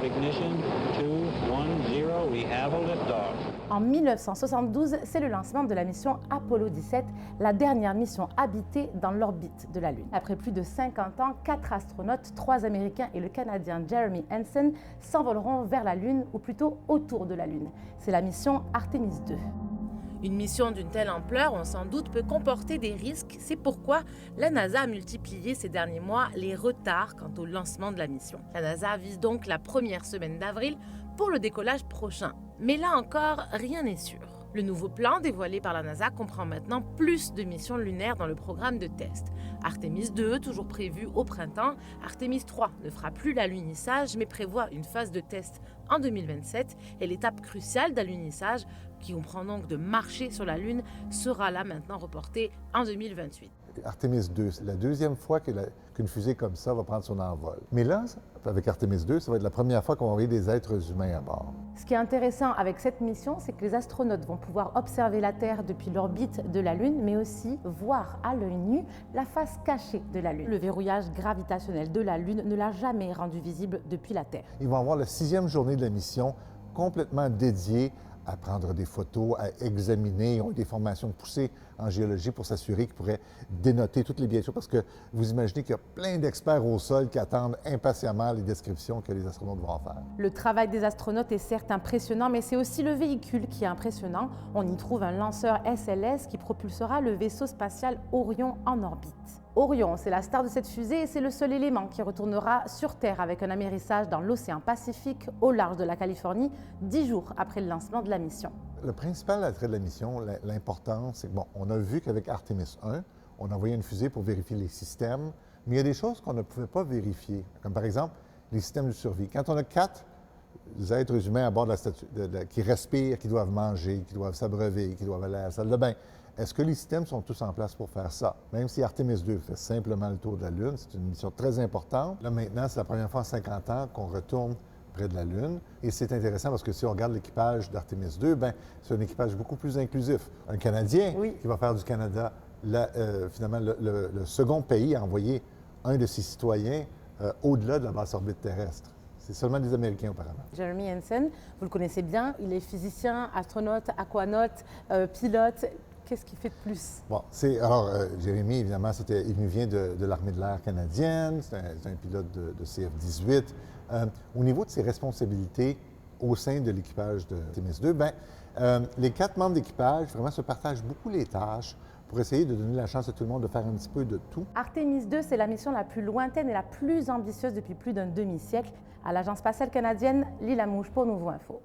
have ignition. 2, 1, 0. We have a liftoff. En 1972, c'est le lancement de la mission Apollo 17, la dernière mission habitée dans l'orbite de la Lune. Après plus de 50 ans, 4 astronautes, 3 Américains et le Canadien Jeremy Hansen, s'envoleront vers la Lune, ou plutôt autour de la Lune. C'est la mission Artemis 2. Une mission d'une telle ampleur, on s'en doute, peut comporter des risques. C'est pourquoi la NASA a multiplié ces derniers mois les retards quant au lancement de la mission. La NASA vise donc la première semaine d'avril pour le décollage prochain. Mais là encore, rien n'est sûr. Le nouveau plan dévoilé par la NASA comprend maintenant plus de missions lunaires dans le programme de test. Artemis 2, toujours prévu au printemps. Artemis 3 ne fera plus l'alunissage, mais prévoit une phase de test en 2027. Et l'étape cruciale d'alunissage, qui comprend donc de marcher sur la Lune, sera là maintenant reportée en 2028. Artemis 2, c'est la deuxième fois qu'une fusée comme ça va prendre son envol. Mais là, avec Artemis 2, ça va être la première fois qu'on va envoyer des êtres humains à bord. Ce qui est intéressant avec cette mission, c'est que les astronautes vont pouvoir observer la Terre depuis l'orbite de la Lune, mais aussi voir à l'œil nu la face cachée de la Lune. Le verrouillage gravitationnel de la Lune ne l'a jamais rendu visible depuis la Terre. Ils vont avoir la 6e journée de la mission complètement dédiée à prendre des photos, à examiner. Ils ont des formations poussées en géologie pour s'assurer qu'ils pourraient dénoter toutes les bientôt, parce que vous imaginez qu'il y a plein d'experts au sol qui attendent impatiemment les descriptions que les astronautes vont faire. Le travail des astronautes est certes impressionnant, mais c'est aussi le véhicule qui est impressionnant. On y trouve un lanceur SLS qui propulsera le vaisseau spatial Orion en orbite. Orion, c'est la star de cette fusée et c'est le seul élément qui retournera sur Terre avec un amérissage dans l'océan Pacifique au large de la Californie, 10 jours après le lancement de la mission. Le principal attrait de la mission, l'importance, c'est que, bon, on a vu qu'avec Artemis 1, on envoyait une fusée pour vérifier les systèmes, mais il y a des choses qu'on ne pouvait pas vérifier, comme par exemple les systèmes de survie. Quand on a 4 êtres humains à bord de la statue, qui respirent, qui doivent manger, qui doivent s'abreuver, qui doivent aller à la salle de bain, est-ce que les systèmes sont tous en place pour faire ça? Même si Artemis 2 fait simplement le tour de la Lune, c'est une mission très importante. Là, maintenant, c'est la première fois en 50 ans qu'on retourne près de la Lune. Et c'est intéressant parce que si on regarde l'équipage d'Artemis 2, bien, c'est un équipage beaucoup plus inclusif. Un Canadien qui va faire du Canada, finalement, le second pays à envoyer un de ses citoyens au-delà de la basse orbite terrestre. C'est seulement des Américains auparavant. Jeremy Hansen, vous le connaissez bien, il est physicien, astronaute, aquanaute, pilote. Qu'est-ce qu'il fait de plus? Bon, Jérémy, évidemment, il nous vient de l'armée de l'air canadienne, c'est un pilote de CF-18. Au niveau de ses responsabilités au sein de l'équipage de Artemis 2, les 4 membres d'équipage vraiment se partagent beaucoup les tâches pour essayer de donner la chance à tout le monde de faire un petit peu de tout. Artemis 2, c'est la mission la plus lointaine et la plus ambitieuse depuis plus d'un demi-siècle. À l'Agence spatiale canadienne, Lila Mouche pour Nouveau Info.